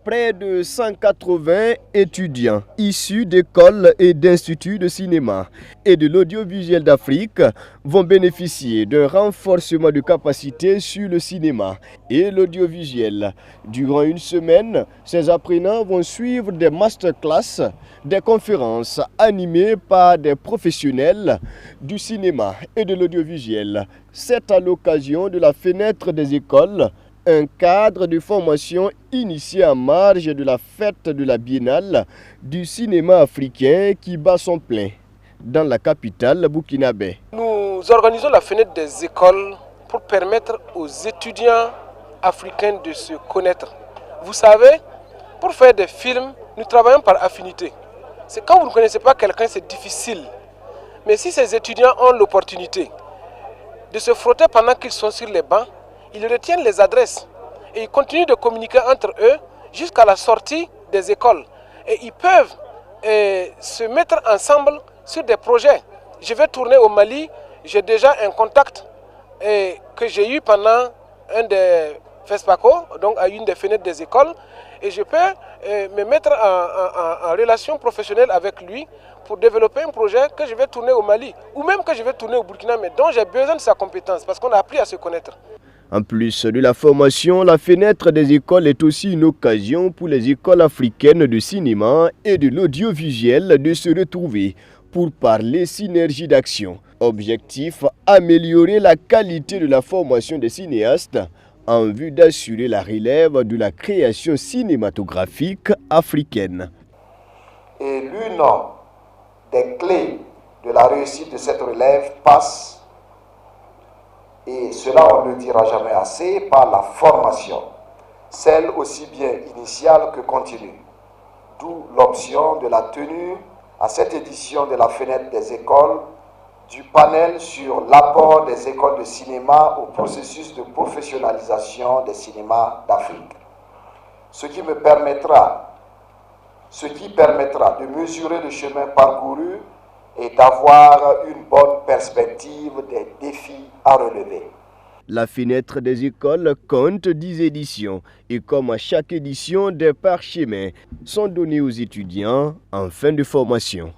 Près de 180 étudiants issus d'écoles et d'instituts de cinéma et de l'audiovisuel d'Afrique vont bénéficier d'un renforcement de capacité sur le cinéma et l'audiovisuel. Durant une semaine, ces apprenants vont suivre des masterclass, des conférences animées par des professionnels du cinéma et de l'audiovisuel. C'est à l'occasion de la fenêtre des écoles, un cadre de formation initié en marge de la fête de la Biennale du cinéma africain qui bat son plein dans la capitale burkinabé. Nous organisons la fenêtre des écoles pour permettre aux étudiants africains de se connaître. Vous savez, pour faire des films, nous travaillons par affinité. C'est quand vous ne connaissez pas quelqu'un, c'est difficile. Mais si ces étudiants ont l'opportunité de se frotter pendant qu'ils sont sur les bancs, ils retiennent les adresses et ils continuent de communiquer entre eux jusqu'à la sortie des écoles. Et ils peuvent se mettre ensemble sur des projets. Je vais tourner au Mali, j'ai déjà un contact que j'ai eu pendant un des FESPACO, donc à une des fenêtres des écoles, et je peux me mettre en relation professionnelle avec lui pour développer un projet que je vais tourner au Mali, ou même que je vais tourner au Burkina, mais dont j'ai besoin de sa compétence, parce qu'on a appris à se connaître. En plus de la formation, la fenêtre des écoles est aussi une occasion pour les écoles africaines de cinéma et de l'audiovisuel de se retrouver pour parler synergie d'action. Objectif, améliorer la qualité de la formation des cinéastes en vue d'assurer la relève de la création cinématographique africaine. Et l'une des clés de la réussite de cette relève passe, et cela on ne le dira jamais assez, par la formation, celle aussi bien initiale que continue. D'où l'option de la tenue à cette édition de la fenêtre des écoles du panel sur l'apport des écoles de cinéma au processus de professionnalisation des cinémas d'Afrique. Ce qui permettra de mesurer le chemin parcouru et d'avoir une bonne perspective des défis à relever. La fenêtre des écoles compte 10 éditions et comme à chaque édition, des parchemins sont donnés aux étudiants en fin de formation.